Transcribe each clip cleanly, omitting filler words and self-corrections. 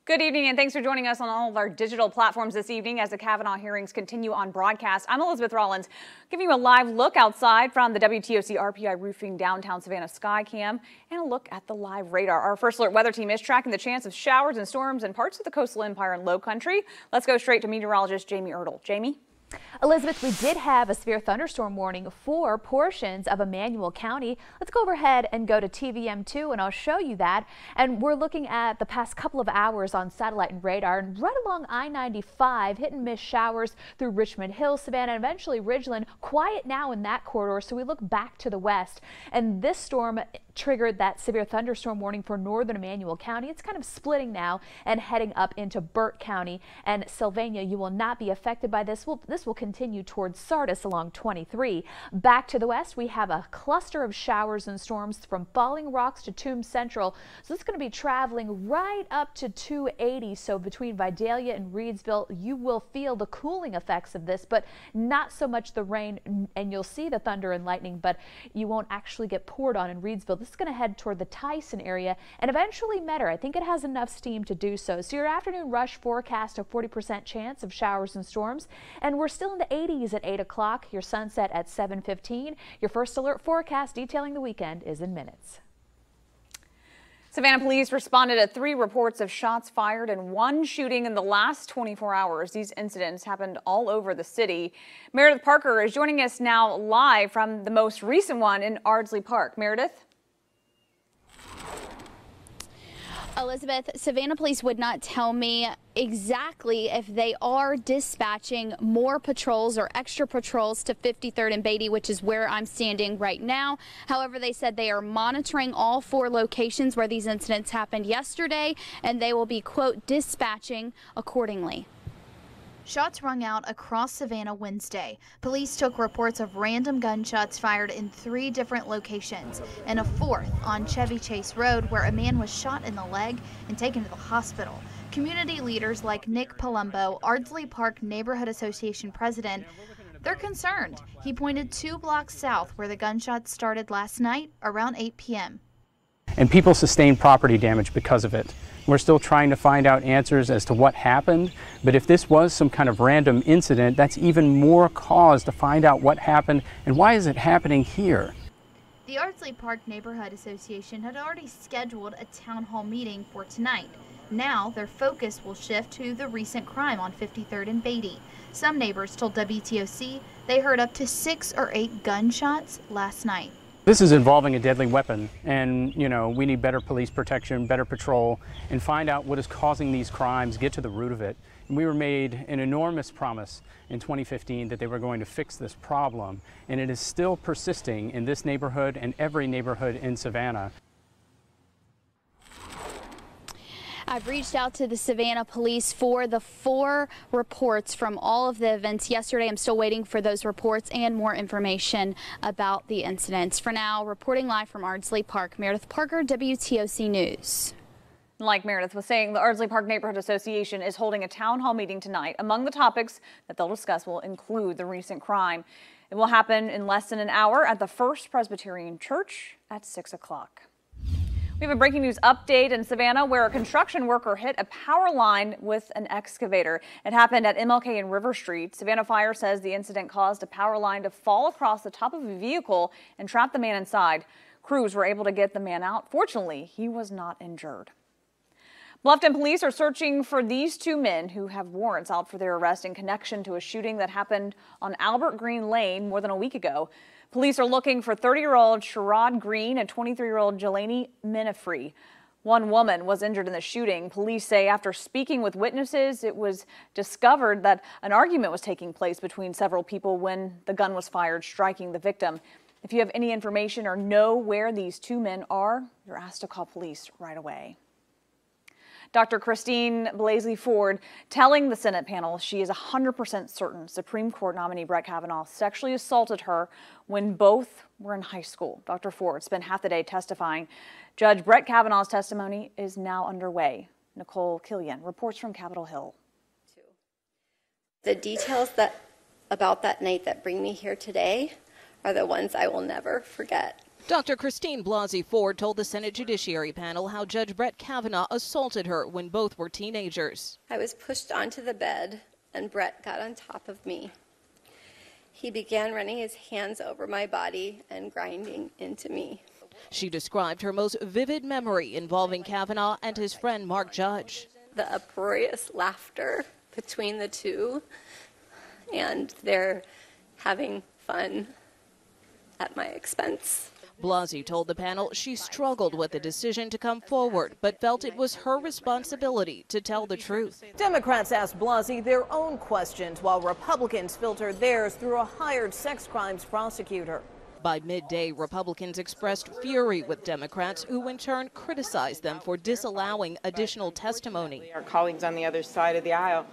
Good evening, and thanks for joining us on all of our digital platforms this evening as the Kavanaugh hearings continue on broadcast. I'm Elizabeth Rollins, giving you a live look outside from the WTOC RPI Roofing Downtown Savannah Skycam and a look at the live radar. Our First Alert weather team is tracking the chance of showers and storms in parts of the coastal empire and low country. Let's go straight to meteorologist Jamie Ertel. Jamie? Elizabeth, we did have a severe thunderstorm warning for portions of Emmanuel County. Let's go overhead and go to TVM2 and I'll show you that. And we're looking at the past couple of hours on satellite and radar, and right along I-95, hit and miss showers through Richmond Hill, Savannah, and eventually Ridgeland. Quiet now in that corridor, so we look back to the west. And this storm triggered that severe thunderstorm warning for northern Emmanuel County. It's kind of splitting now and heading up into Burt County and Sylvania. You will not be affected by this. This will continue towards Sardis along 23. Back to the west, we have a cluster of showers and storms from Falling Rocks to Toombs Central. So it's going to be traveling right up to 280. So between Vidalia and Reedsville, you will feel the cooling effects of this, but not so much the rain, and you'll see the thunder and lightning, but you won't actually get poured on in Reedsville. This is going to head toward the Tyson area and eventually Metter. I think it has enough steam to do so. So your afternoon rush forecast a 40% chance of showers and storms, and we're still in the 80s at 8 o'clock. Your sunset at 7:15. Your First Alert forecast detailing the weekend is in minutes. Savannah police responded to 3 reports of shots fired and 1 shooting in the last 24 hours. These incidents happened all over the city. Meredith Parker is joining us now live from the most recent one in Ardsley Park. Meredith? Elizabeth, Savannah police would not tell me exactly if they are dispatching more patrols or extra patrols to 53rd and Beatty, which is where I'm standing right now. However, they said they are monitoring all 4 locations where these incidents happened yesterday, and they will be, quote, dispatching accordingly. Shots rung out across Savannah Wednesday. Police took reports of random gunshots fired in 3 different locations, and a 4th on Chevy Chase Road where a man was shot in the leg and taken to the hospital. Community leaders like Nick Palumbo, Ardsley Park Neighborhood Association president, they're concerned. He pointed 2 blocks south where the gunshots started last night around 8 p.m. And people sustained property damage because of it. We're still trying to find out answers as to what happened, but if this was some kind of random incident, that's even more cause to find out what happened and why is it happening here. The Ardsley Park Neighborhood Association had already scheduled a town hall meeting for tonight. Now their focus will shift to the recent crime on 53rd and Beatty. Some neighbors told WTOC they heard up to 6 or 8 gunshots last night. This is involving a deadly weapon, and we need better police protection, better patrol, and find out what is causing these crimes, get to the root of it. And we were made an enormous promise in 2015 that they were going to fix this problem, and it is still persisting in this neighborhood and every neighborhood in Savannah. I've reached out to the Savannah police for the 4 reports from all of the events yesterday. I'm still waiting for those reports and more information about the incidents. For now, reporting live from Ardsley Park, Meredith Parker, WTOC News. Like Meredith was saying, the Ardsley Park Neighborhood Association is holding a town hall meeting tonight. Among the topics that they'll discuss will include the recent crime. It will happen in less than an hour at the First Presbyterian Church at 6 o'clock. We have a breaking news update in Savannah where a construction worker hit a power line with an excavator. It happened at MLK and River Street. Savannah Fire says the incident caused a power line to fall across the top of a vehicle and trap the man inside. Crews were able to get the man out. Fortunately, he was not injured. Bluffton police are searching for these 2 men who have warrants out for their arrest in connection to a shooting that happened on Albert Green Lane more than a week ago. Police are looking for 30-year-old Sherrod Green and 23-year-old Jelani Minifree. 1 woman was injured in the shooting. Police say after speaking with witnesses, it was discovered that an argument was taking place between several people when the gun was fired, striking the victim. If you have any information or know where these 2 men are, you're asked to call police right away. Dr. Christine Blasey Ford telling the Senate panel she is 100% certain Supreme Court nominee Brett Kavanaugh sexually assaulted her when both were in high school. Dr. Ford spent half the day testifying. Judge Brett Kavanaugh's testimony is now underway. Nicole Killian reports from Capitol Hill. The details about that night that bring me here today are the ones I will never forget. Dr. Christine Blasey Ford told the Senate Judiciary panel how Judge Brett Kavanaugh assaulted her when both were teenagers. I was pushed onto the bed and Brett got on top of me. He began running his hands over my body and grinding into me. She described her most vivid memory involving Kavanaugh and his friend Mark Judge. The uproarious laughter between the two, and they're having fun at my expense. Blasey told the panel she struggled with the decision to come forward, but felt it was her responsibility to tell the truth. Democrats asked Blasey their own questions while Republicans filtered theirs through a hired sex crimes prosecutor. By midday, Republicans expressed fury with Democrats, who in turn criticized them for disallowing additional testimony. Our colleagues on the other side of the aisle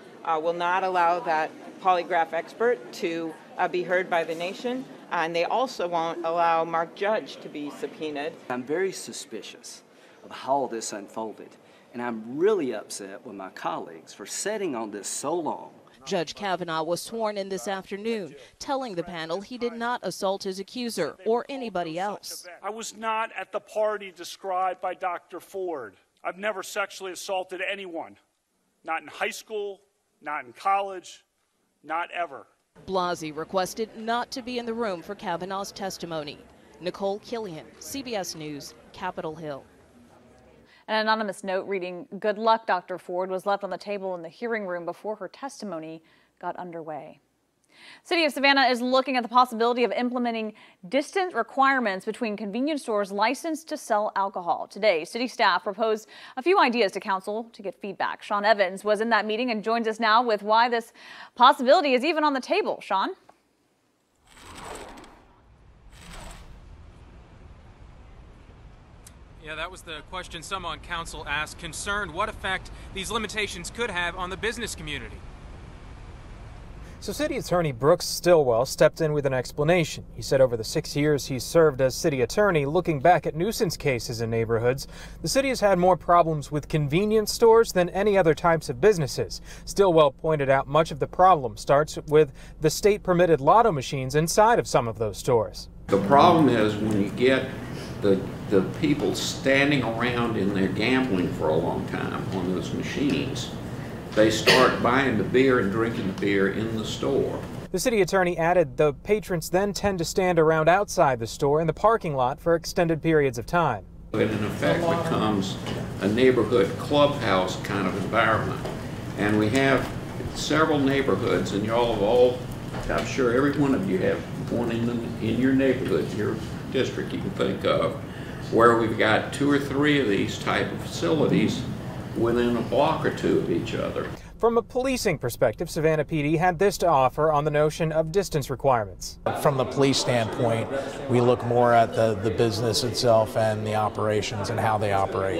will not allow that polygraph expert to be heard by the nation, and they also won't allow Mark Judge to be subpoenaed. I'm very suspicious of how this unfolded, and I'm really upset with my colleagues for sitting on this so long. Judge Kavanaugh was sworn in this afternoon, telling the panel he did not assault his accuser or anybody else. I was not at the party described by Dr. Ford. I've never sexually assaulted anyone, not in high school, not in college, not ever. Blasey requested not to be in the room for Kavanaugh's testimony. Nicole Killian, CBS News, Capitol Hill. An anonymous note reading, "Good luck, Dr. Ford," was left on the table in the hearing room before her testimony got underway. City of Savannah is looking at the possibility of implementing distance requirements between convenience stores licensed to sell alcohol. Today, city staff proposed a few ideas to council to get feedback. Sean Evans was in that meeting and joins us now with why this possibility is even on the table. Sean? Yeah, that was the question some on council asked, concerned what effect these limitations could have on the business community. So City Attorney Brooks Stillwell stepped in with an explanation. He said over the 6 years he's served as city attorney, looking back at nuisance cases in neighborhoods, the city has had more problems with convenience stores than any other types of businesses. Stillwell pointed out much of the problem starts with the state-permitted lotto machines inside of some of those stores. The problem is when you get the people standing around in there gambling for a long time on those machines, they start buying the beer and drinking the beer in the store. The city attorney added the patrons then tend to stand around outside the store in the parking lot for extended periods of time. It in effect becomes a neighborhood clubhouse kind of environment. And we have several neighborhoods, and y'all have all, I'm sure every one of you have one in your neighborhood, your district you can think of, where we've got 2 or 3 of these type of facilities within a block or 2 of each other. From a policing perspective, Savannah PD had this to offer on the notion of distance requirements. From the police standpoint, we look more at the business itself and the operations and how they operate.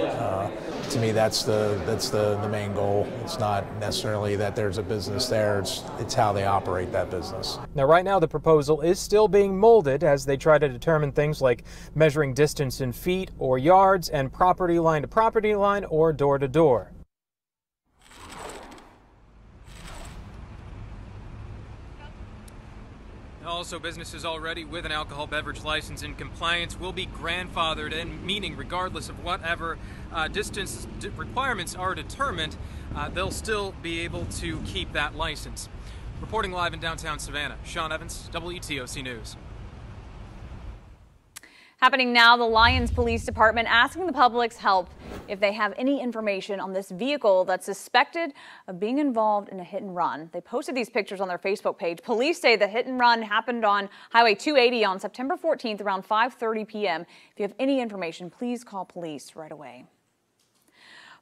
To me, that's the main goal. It's not necessarily that there's a business there, it's how they operate that business. Now, right now, the proposal is still being molded as they try to determine things like measuring distance in feet or yards and property line to property line or door to door. Also, businesses already with an alcohol beverage license in compliance will be grandfathered in, meaning regardless of whatever distance requirements are determined, they'll still be able to keep that license. Reporting live in downtown Savannah, Sean Evans, WTOC News. Happening now, the Lyons Police Department asking the public's help if they have any information on this vehicle that's suspected of being involved in a hit and run. They posted these pictures on their Facebook page. Police say the hit and run happened on Highway 280 on September 14th around 5:30 p.m. If you have any information, please call police right away.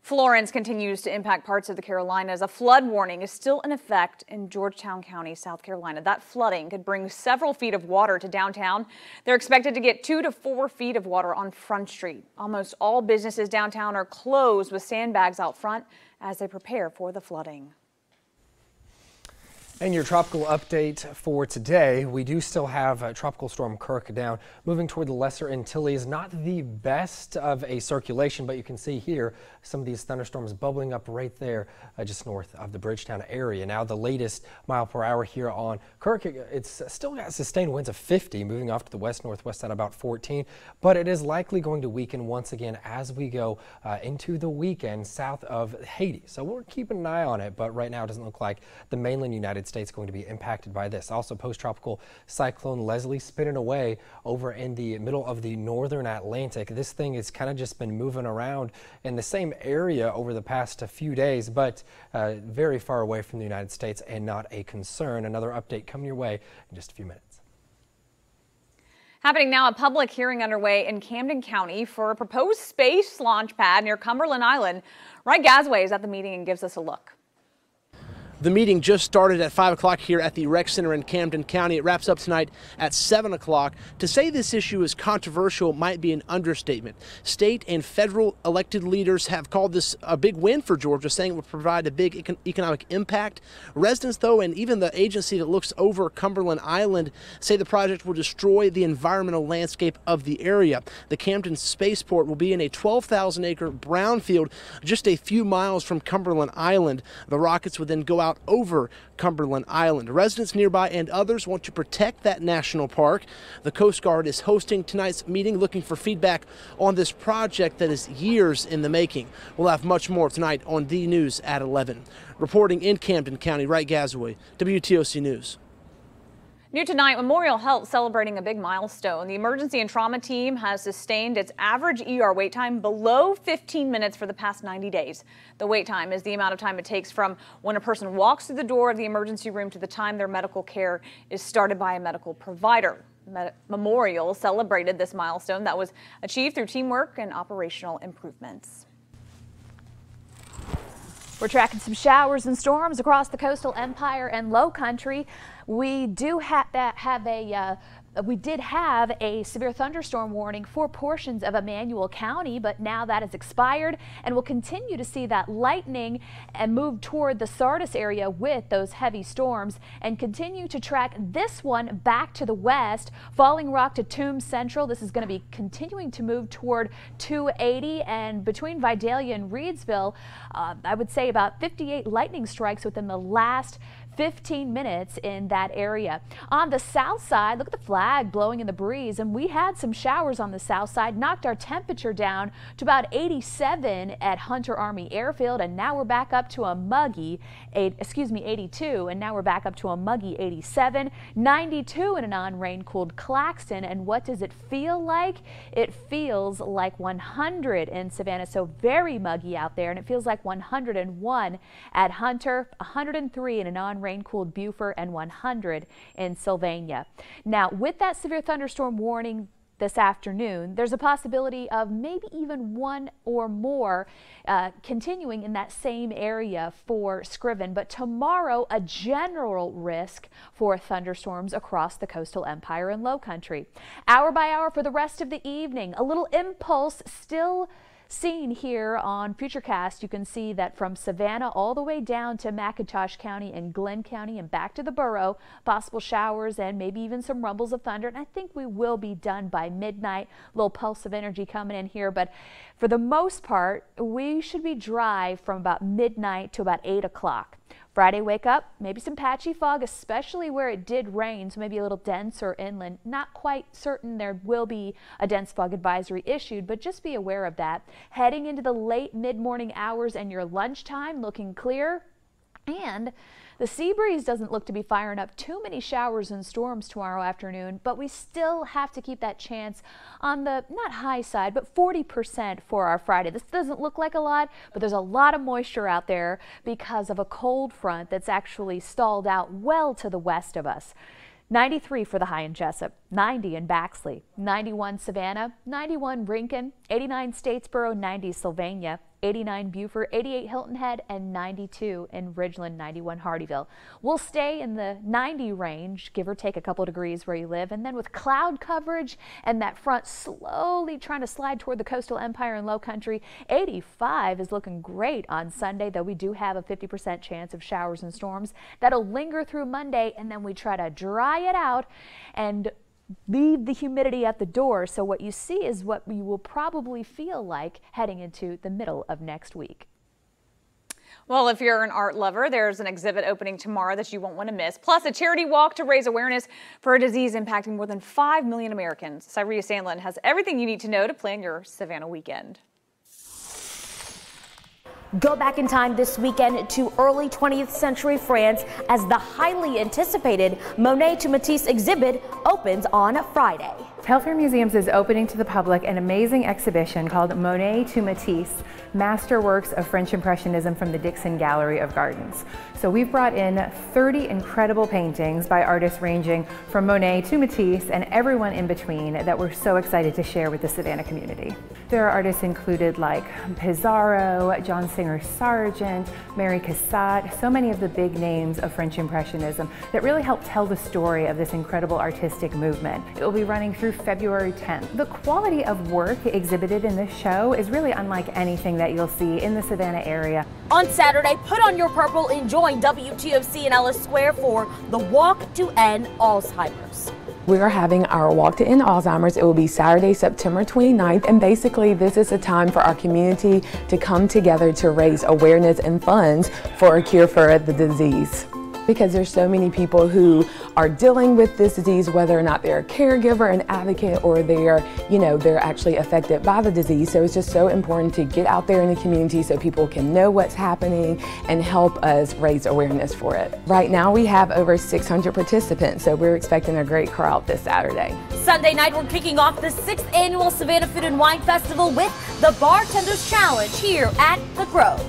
Florence continues to impact parts of the Carolinas. A flood warning is still in effect in Georgetown County, South Carolina. That flooding could bring several feet of water to downtown. They're expected to get 2 to 4 feet of water on Front Street. Almost all businesses downtown are closed with sandbags out front as they prepare for the flooding. And your tropical update for today, we do still have Tropical Storm Kirk down, moving toward the Lesser Antilles. Not the best of a circulation, but you can see here some of these thunderstorms bubbling up right there just north of the Bridgetown area. Now the latest mile per hour here on Kirk, it's still got sustained winds of 50, moving off to the west-northwest at about 14, but it is likely going to weaken once again as we go into the weekend south of Haiti. So we're keeping an eye on it, but right now it doesn't look like the mainland United States going to be impacted by this. Also, post-tropical cyclone Leslie spinning away over in the middle of the northern Atlantic. This thing has kind of just been moving around in the same area over the past few days, but very far away from the United States and not a concern. Another update coming your way in just a few minutes. Happening now, a public hearing underway in Camden County for a proposed space launch pad near Cumberland Island. Wright Gasway is at the meeting and gives us a look. The meeting just started at 5 o'clock here at the Rec Center in Camden County. It wraps up tonight at 7 o'clock. To say this issue is controversial might be an understatement. State and federal elected leaders have called this a big win for Georgia, saying it would provide a big economic impact. Residents, though, and even the agency that looks over Cumberland Island say the project will destroy the environmental landscape of the area. The Camden Spaceport will be in a 12,000-acre brownfield just a few miles from Cumberland Island. The rockets would then go out over Cumberland Island. Residents nearby and others want to protect that national park. The Coast Guard is hosting tonight's meeting, looking for feedback on this project that is years in the making. We'll have much more tonight on The News at 11. Reporting in Camden County, Wright Gasaway, WTOC News. New tonight, Memorial Health celebrating a big milestone. The emergency and trauma team has sustained its average ER wait time below 15 minutes for the past 90 days. The wait time is the amount of time it takes from when a person walks through the door of the emergency room to the time their medical care is started by a medical provider. Memorial celebrated this milestone that was achieved through teamwork and operational improvements. We're tracking some showers and storms across the coastal empire and low country. We did have a severe thunderstorm warning for portions of Emmanuel County, but now that has expired, and we'll continue to see that lightning and move toward the Sardis area with those heavy storms and continue to track this one back to the west. Falling Rock to Toombs Central. This is going to be continuing to move toward 280, and between Vidalia and Reedsville, I would say about 58 lightning strikes within the last 15 minutes in that area. On the south side, look at the flag blowing in the breeze, and we had some showers on the south side, knocked our temperature down to about 87 at Hunter Army Airfield, and now we're back up to a muggy 82, and now we're back up to a muggy 87, 92 in a non-rain cooled Claxton. And what does it feel like? It feels like 100 in Savannah, so very muggy out there, and it feels like 101 at Hunter, 103 in a non-rain cooled Beaufort, and 100 in Sylvania. Now, with that severe thunderstorm warning this afternoon, there's a possibility of maybe even one or more continuing in that same area for Scriven. But tomorrow, a general risk for thunderstorms across the coastal empire and low country. Hour by hour for the rest of the evening, a little impulse still seen here on Futurecast. You can see that from Savannah all the way down to McIntosh County and Glenn County and back to the borough, possible showers and maybe even some rumbles of thunder. And I think we will be done by midnight. A little pulse of energy coming in here, but for the most part, we should be dry from about midnight to about 8 o'clock. Friday, wake up, maybe some patchy fog, especially where it did rain, so maybe a little denser inland. Not quite certain there will be a dense fog advisory issued, but just be aware of that. Heading into the late mid-morning hours and your lunchtime, looking clear. And the sea breeze doesn't look to be firing up too many showers and storms tomorrow afternoon, but we still have to keep that chance on the not high side, but 40% for our Friday. This doesn't look like a lot, but there's a lot of moisture out there because of a cold front that's actually stalled out well to the west of us. 93 for the high in Jessup, 90 in Baxley, 91 Savannah, 91 Rincon, 89 Statesboro, 90 Sylvania, 89 Beaufort, 88 Hilton Head, and 92 in Ridgeland, 91 Hardeeville. We'll stay in the 90 range, give or take a couple degrees where you live, and then with cloud coverage and that front slowly trying to slide toward the coastal empire and low country, 85 is looking great on Sunday, though we do have a 50% chance of showers and storms. That'll linger through Monday, and then we try to dry it out and leave the humidity at the door. So what you see is what you will probably feel like heading into the middle of next week. Well, if you're an art lover, there's an exhibit opening tomorrow that you won't want to miss. Plus, a charity walk to raise awareness for a disease impacting more than 5 million Americans. Cyria Sandlin has everything you need to know to plan your Savannah weekend. Go back in time this weekend to early 20th century France as the highly anticipated Monet to Matisse exhibit opens on Friday. Telfair Museums is opening to the public an amazing exhibition called Monet to Matisse, Masterworks of French Impressionism from the Dixon Gallery of Gardens. So we've brought in 30 incredible paintings by artists ranging from Monet to Matisse and everyone in between that we're so excited to share with the Savannah community. There are artists included like Pissarro, John Singer Sargent, Mary Cassatt, so many of the big names of French Impressionism that really help tell the story of this incredible artistic movement. It will be running through February 10th. The quality of work exhibited in this show is really unlike anything that you'll see in the Savannah area. On Saturday, put on your purple and join WTOC in Ellis Square for the Walk to End Alzheimer's. We are having our Walk to End Alzheimer's. It will be Saturday, September 29th, and basically this is a time for our community to come together to raise awareness and funds for a cure for the disease. Because there's so many people who are dealing with this disease, whether or not they're a caregiver, an advocate, or they're actually affected by the disease. So it's just so important to get out there in the community so people can know what's happening and help us raise awareness for it. Right now we have over 600 participants, so we're expecting a great crowd this Saturday. Sunday night, we're kicking off the 6th annual Savannah Food and Wine Festival with the Bartenders Challenge here at The Grove.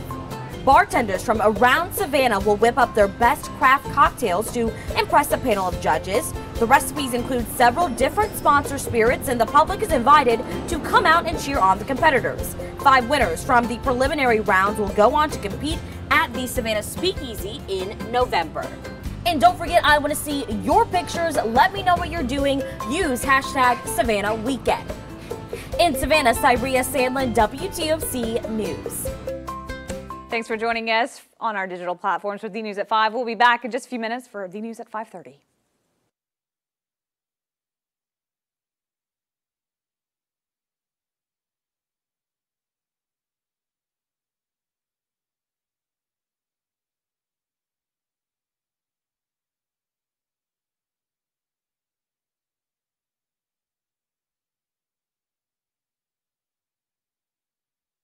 Bartenders from around Savannah will whip up their best craft cocktails to impress a panel of judges. The recipes include several different sponsor spirits, and the public is invited to come out and cheer on the competitors. 5 winners from the preliminary rounds will go on to compete at the Savannah Speakeasy in November. And don't forget, I want to see your pictures. Let me know what you're doing. Use hashtag Savannah Weekend. In Savannah, Cyria Sandlin, WTOC News. Thanks for joining us on our digital platforms for The News at 5. We'll be back in just a few minutes for The News at 5:30.